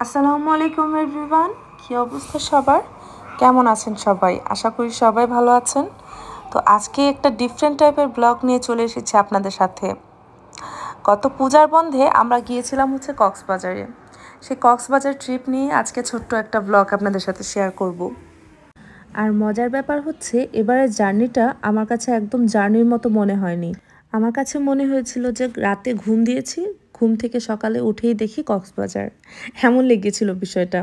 আসসালামু আলাইকুম এভরিওয়ান, কী অবস্থা সবার? কেমন আছেন সবাই? আশা করি সবাই ভালো আছেন। তো আজকে একটা ডিফারেন্ট টাইপের ব্লগ নিয়ে চলে এসেছি আপনাদের সাথে। গত পূজার বন্ধে আমরা গিয়েছিলাম কক্সবাজারে। সেই কক্সবাজার ট্রিপ নিয়ে আজকে ছোট্ট একটা ব্লগ আপনাদের সাথে শেয়ার করব। আর মজার ব্যাপার হচ্ছে এবারের জার্নিটা আমার কাছে একদম জার্নির মতো মনে হয়নি। আমার কাছে মনে হয়েছিল যে রাতে ঘুম দিয়েছি, ঘুম থেকে সকালে উঠেই দেখি কক্সবাজার, এমন লেগেছিল বিষয়টা।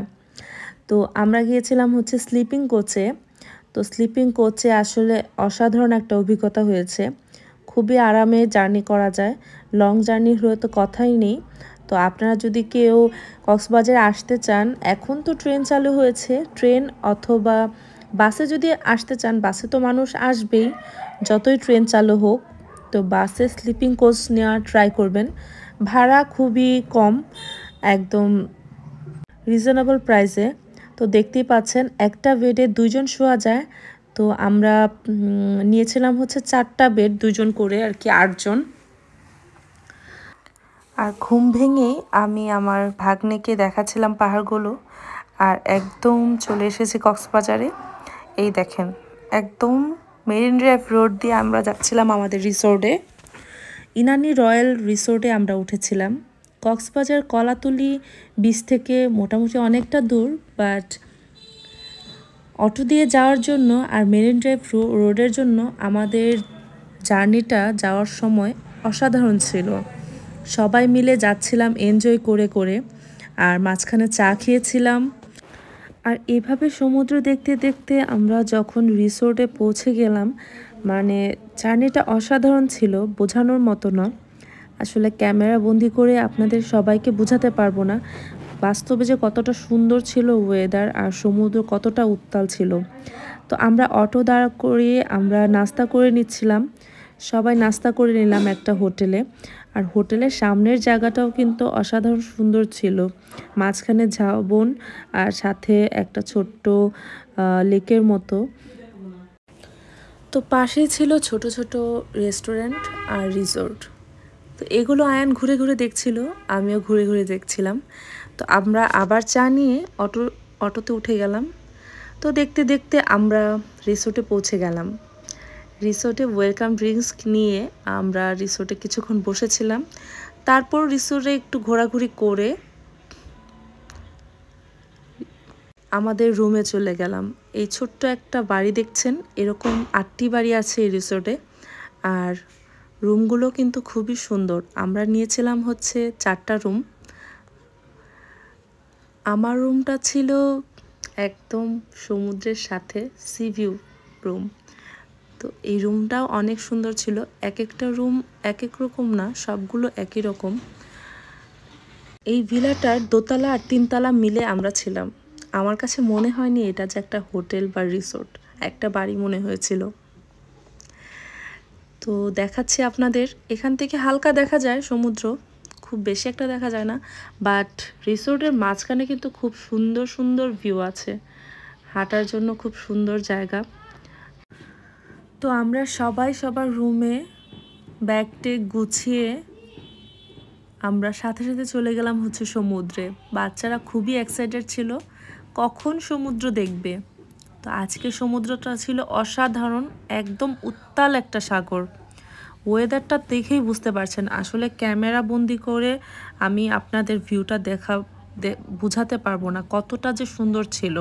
তো আমরা গিয়েছিলাম স্লিপিং কোচে। তো স্লিপিং কোচে আসলে অসাধারণ একটা অভিজ্ঞতা হয়েছে। খুবই আরামে জার্নি করা যায়, লং জার্নি হলে তো কথাই নেই। তো আপনারা যদি কেউ কক্সবাজারে আসতে চান, এখন তো ট্রেন চালু হয়েছে, ট্রেন অথবা বাসে যদি আসতে চান, বাসে তো মানুষ আসবেই যতই ট্রেন চালু হোক। তো বাসে স্লিপিং কোচ নেওয়ার ট্রাই করবেন। ভাড়া খুবই কম, একদম রিজনেবল প্রাইসে। তো দেখতেই পাচ্ছেন একটা বেডে 2জন শোয়া যায়। তো আমরা নিয়েছিলাম 4টা বেড, 2জন করে আর কি, 8জন। আর ঘুম ভেঙেই আমি আমার ভাগ্নেকে দেখাচ্ছিলাম পাহাড়গুলো। আর একদম চলে এসেছি কক্সবাজারে। এই দেখেন, একদম মেরিন ড্রাইভ রোড দিয়ে আমরা যাচ্ছিলাম আমাদের রিসোর্টে। ইনানি রয়্যাল রিসোর্টে আমরা উঠেছিলাম। কক্সবাজার কলাতলি বিচ থেকে মোটামুটি অনেকটা দূর, বাট অটো দিয়ে যাওয়ার জন্য আর মেরিন ড্রাইভ রোডের জন্য আমাদের জার্নিটা যাওয়ার সময় অসাধারণ ছিল। সবাই মিলে যাচ্ছিলাম এনজয় করে করে, আর মাঝখানে চা খেয়েছিলাম। আর এভাবে সমুদ্র দেখতে দেখতে আমরা যখন রিসোর্টে পৌঁছে গেলাম, মানে জার্নিটা অসাধারণ ছিল, বোঝানোর মতো না। আসলে ক্যামেরা বন্দি করে আপনাদের সবাইকে বোঝাতে পারবো না বাস্তবে যে কতটা সুন্দর ছিল ওয়েদার, আর সমুদ্র কতটা উত্তাল ছিল। তো আমরা অটো দাঁড়া করিয়ে আমরা নাস্তা করে নিচ্ছিলাম, সবাই নাস্তা করে নিলাম একটা হোটেলে। আর হোটেলের সামনের জায়গাটাও কিন্তু অসাধারণ সুন্দর ছিল, মাঝখানে ঝাউবন আর সাথে একটা ছোট্ট লেকের মতো। তো পাশেই ছিল ছোট ছোট রেস্টুরেন্ট আর রিসোর্ট। তো এগুলো আয়ান ঘুরে ঘুরে দেখছিল, আমিও ঘুরে ঘুরে দেখছিলাম। তো আমরা আবার চা নিয়ে অটোতে উঠে গেলাম। তো দেখতে দেখতে আমরা রিসোর্টে পৌঁছে গেলাম। রিসোর্টে ওয়েলকাম ড্রিঙ্কস নিয়ে আমরা রিসোর্টে কিছুক্ষণ বসেছিলাম। তারপর রিসোর্টে একটু ঘোরাঘুরি করে আমাদের রুমে চলে গেলাম। এই ছোট্ট একটা বাড়ি দেখছেন, এরকম 8টি বাড়ি আছে এই রিসোর্টে। আর রুমগুলো কিন্তু খুবই সুন্দর। আমরা নিয়েছিলাম 4টা রুম। আমার রুমটা ছিল একদম সমুদ্রের সাথে, সি ভিউ রুম। তো এই রুমটাও অনেক সুন্দর ছিল। এক একটা রুম এক এক রকম না, সবগুলো একই রকম। এই ভিলাটার দোতলা আর 3তলা মিলে আমরা ছিলাম। আমার কাছে মনে হয়নি এটা যে একটা হোটেল বা রিসোর্ট, একটা বাড়ি মনে হয়েছিল। তো দেখাচ্ছি আপনাদের, এখান থেকে হালকা দেখা যায় সমুদ্র, খুব বেশি একটা দেখা যায় না। বাট রিসোর্টের মাঝখানে কিন্তু খুব সুন্দর সুন্দর ভিউ আছে, হাঁটার জন্য খুব সুন্দর জায়গা। তো আমরা সবাই সবার রুমে ব্যাগ টেগ গুছিয়ে আমরা সাথে সাথে চলে গেলাম সমুদ্রে। বাচ্চারা খুবই এক্সাইটেড ছিল কখন সমুদ্র দেখবে। তো আজকে সমুদ্রটা ছিল অসাধারণ, একদম উত্তাল একটা সাগর। ওয়েদারটা দেখেই বুঝতে পারছেন, আসলে ক্যামেরা বন্দি করে আমি আপনাদের ভিউটা বুঝাতে পারবো না কতটা যে সুন্দর ছিল।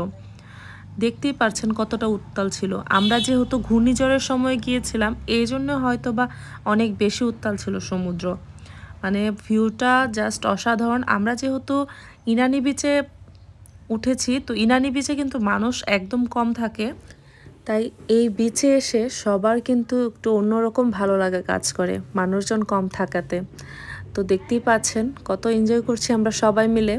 দেখতেই পারছেন কতটা উত্তাল ছিল। আমরা যেহেতু ঘূর্ণিঝড়ের সময় গিয়েছিলাম, এই জন্য হয়তো বা অনেক বেশি উত্তাল ছিল সমুদ্র। মানে ভিউটা জাস্ট অসাধারণ। আমরা যেহেতু ইনানি বিচে উঠেছি, তো ইনানি বিচে কিন্তু মানুষ একদম কম থাকে, তাই এই বিচে এসে সবার কিন্তু একটু অন্যরকম ভালো লাগা কাজ করে মানুষজন কম থাকাতে। তো দেখতেই পাচ্ছেন কত এনজয় করছি আমরা সবাই মিলে।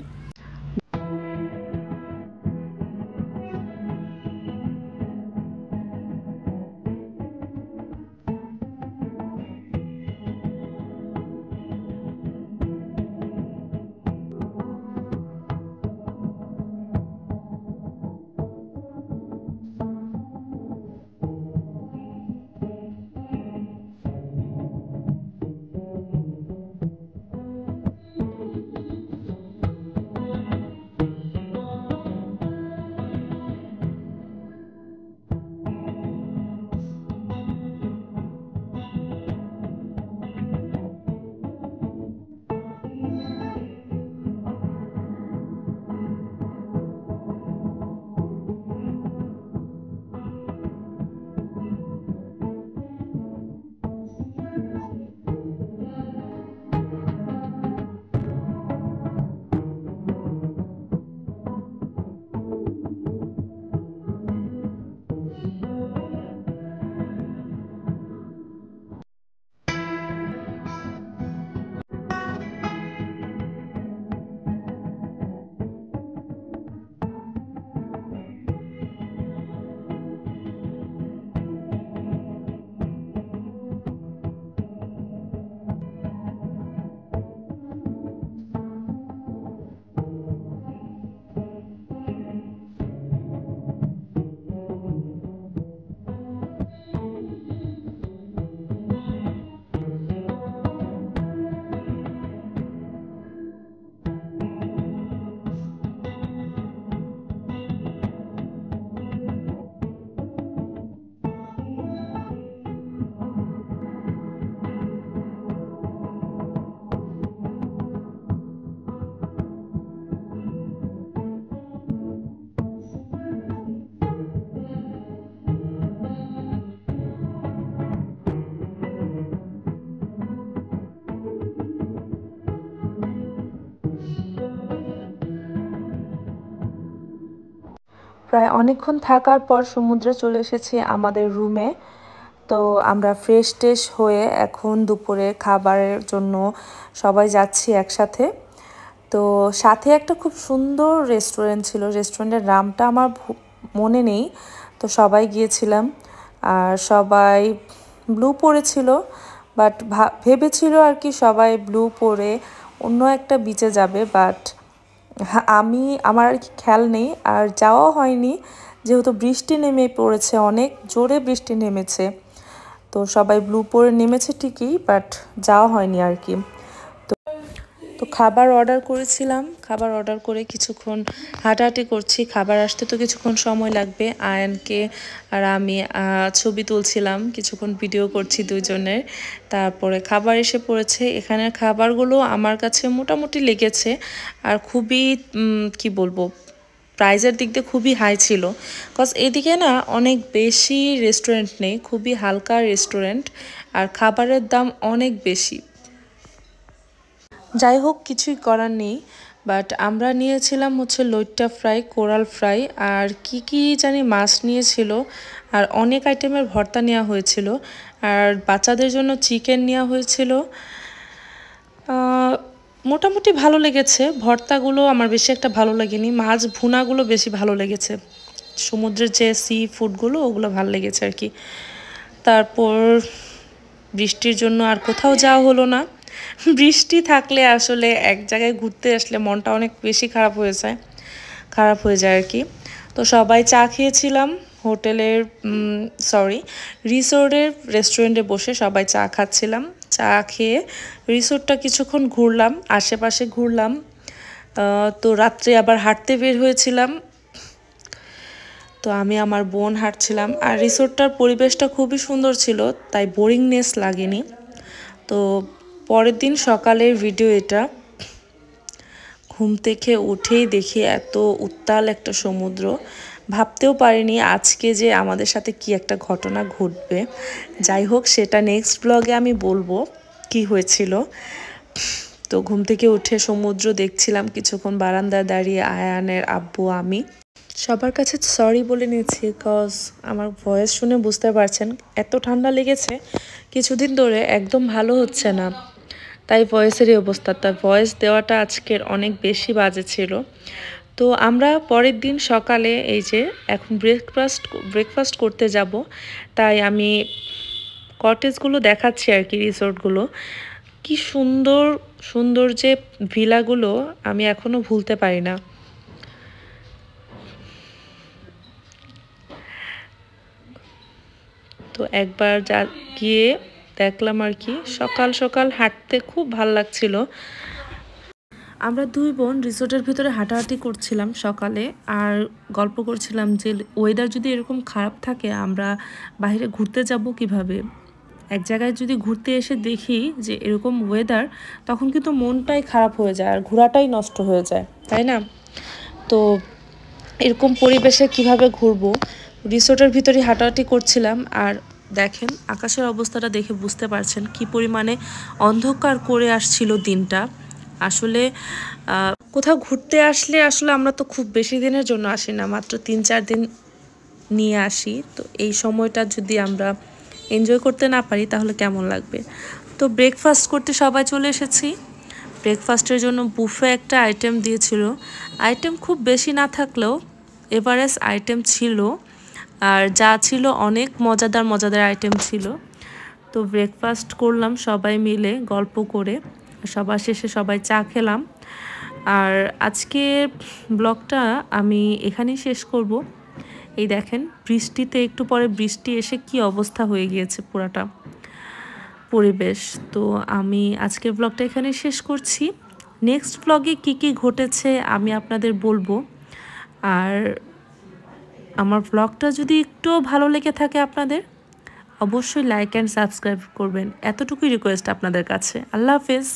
প্রায় অনেকক্ষণ থাকার পর সমুদ্রে চলে এসেছি আমাদের রুমে। তো আমরা ফ্রেশ ট্রেশ হয়ে এখন দুপুরে খাবারের জন্য সবাই যাচ্ছি একসাথে। তো সাথে একটা খুব সুন্দর রেস্টুরেন্ট ছিল, রেস্টুরেন্টের নামটা আমার মনে নেই। তো সবাই গিয়েছিলাম আর সবাই ব্লু পরেছিল, বাট ভেবেছিল আর কি সবাই ব্লু পরে অন্য একটা বিচে যাবে, বাট আমার আর কি খেয়াল নেই আর যাওয়া হয়নি, যেহেতু বৃষ্টি নেমে পড়েছে, অনেক জোরে বৃষ্টি নেমেছে। তো সবাই ব্লু পরে নেমেছে ঠিকই, বাট যাওয়া হয়নি আর কি। তো খাবার অর্ডার করেছিলাম, খাবার অর্ডার করে কিছুক্ষণ হাঁটাহাঁটি করছি। খাবার আসতে তো কিছুক্ষণ সময় লাগবে। আয়ানকে আর আমি ছবি তুলছিলাম, কিছুক্ষণ ভিডিও করছি দুইজনের। তারপরে খাবার এসে পড়েছে। এখানের খাবারগুলো আমার কাছে মোটামুটি লেগেছে, আর খুবই কি বলবো, প্রাইজের দিক দিয়ে খুবই হাই ছিল। কজ এদিকে না অনেক বেশি রেস্টুরেন্ট নেই, খুবই হালকা রেস্টুরেন্ট, আর খাবারের দাম অনেক বেশি। যাই হোক, কিছুই করার নেই। বাট আমরা নিয়েছিলাম হচ্ছে লইট্টা ফ্রাই, কোরাল ফ্রাই, আর কি জানি মাছ নিয়েছিল, আর অনেক আইটেমের ভর্তা নেওয়া হয়েছিল, আর বাচ্চাদের জন্য চিকেন নেওয়া হয়েছিল। মোটামুটি ভালো লেগেছে। ভর্তাগুলো আমার বেশি একটা ভালো লাগেনি, মাছ ভুনাগুলো বেশি ভালো লেগেছে। সমুদ্রের যে সি ফুডগুলো ওগুলো ভালো লেগেছে আর কি। তারপর বৃষ্টির জন্য আর কোথাও যাওয়া হলো না। বৃষ্টি থাকলে আসলে এক জায়গায় ঘুরতে আসলে মনটা অনেক বেশি খারাপ হয়ে যায় আর কি। তো সবাই চা খেয়েছিলাম হোটেলের রিসোর্টের রেস্টুরেন্টে বসে সবাই চা খাচ্ছিলাম। চা খেয়ে রিসোর্টটা কিছুক্ষণ ঘুরলাম, আশেপাশে ঘুরলাম। তো রাত্রে আবার হাঁটতে বের হয়েছিলাম। তো আমি আমার বোন হাঁটছিলাম, আর রিসোর্টটার পরিবেশটা খুবই সুন্দর ছিল, তাই বোরিংনেস লাগেনি। তো পরের দিন সকালের ভিডিও এটা। ঘুম থেকে উঠেই দেখি এত উত্তাল একটা সমুদ্র, ভাবতেও পারিনি আজকে যে আমাদের সাথে কি একটা ঘটনা ঘটবে। যাই হোক, সেটা নেক্সট ব্লগে আমি বলবো কি হয়েছিল। তো ঘুম থেকে উঠে সমুদ্র দেখছিলাম কিছুক্ষণ, বারান্দায় দাঁড়িয়ে আয়ানের আব্বু আমি। সবার কাছে সরি বলে নিয়েছি, কজ আমার ভয়েস শুনে বুঝতে পারছেন এত ঠান্ডা লেগেছে কিছুদিন ধরে, একদম ভালো হচ্ছে না, তাই ভয়েসেরই অবস্থা। তাই ভয়েস দেওয়াটা আজকের অনেক বেশি বাজে ছিল। তো আমরা পরের দিন সকালে এই যে এখন ব্রেকফাস্ট করতে যাব, তাই আমি কটেজগুলো দেখাচ্ছি আর কি, রিসোর্টগুলো কি সুন্দর সুন্দর, যে ভিলাগুলো আমি এখনো ভুলতে পারি না। তো একবার গিয়ে দেখলাম আর কি, সকাল সকাল হাঁটতে খুব ভালো লাগছিল। আমরা দুই বোন রিসোর্টের ভিতরে হাঁটাহাঁটি করছিলাম সকালে, আর গল্প করছিলাম যে ওয়েদার যদি এরকম খারাপ থাকে আমরা বাইরে ঘুরতে যাব কিভাবে। এক জায়গায় যদি ঘুরতে এসে দেখি যে এরকম ওয়েদার, তখন কিন্তু মনটাই খারাপ হয়ে যায় আর ঘোরাটাই নষ্ট হয়ে যায়, তাই না? তো এরকম পরিবেশে কিভাবে ঘুরবো, রিসোর্টের ভিতরে হাঁটাহাঁটি করছিলাম। আর দেখেন আকাশের অবস্থাটা দেখে বুঝতে পারছেন কি পরিমাণে অন্ধকার করে আসছিল দিনটা। আসলে কোথাও ঘুরতে আসলে আসলে আমরা তো খুব বেশি দিনের জন্য আসি না, মাত্র 3-4 দিন নিয়ে আসি। তো এই সময়টা যদি আমরা এনজয় করতে না পারি তাহলে কেমন লাগবে। তো ব্রেকফাস্ট করতে সবাই চলে এসেছি। ব্রেকফাস্টের জন্য বুফে একটা আইটেম দিয়েছিল, আইটেম খুব বেশি না থাকলেও এভারেজ আইটেম ছিল, আর যা ছিল অনেক মজাদার আইটেম ছিল। তো ব্রেকফাস্ট করলাম সবাই মিলে গল্প করে, সবার শেষে সবাই চা খেলাম। আর আজকে ব্লগটা আমি এখানেই শেষ করব। এই দেখেন বৃষ্টিতে, একটু পরে বৃষ্টি এসে কি অবস্থা হয়ে গিয়েছে পুরাটা পরিবেশ। তো আমি আজকের ব্লগটা এখানেই শেষ করছি। নেক্সট ব্লগে কি ঘটেছে আমি আপনাদের বলবো। আর আমার ব্লগটা যদি একটু ভালো লেগে থাকে আপনাদের, অবশ্যই লাইক অ্যান্ড সাবস্ক্রাইব করবেন, এতটুকুই রিকোয়েস্ট আপনাদের কাছে। আল্লাহ হাফেজ।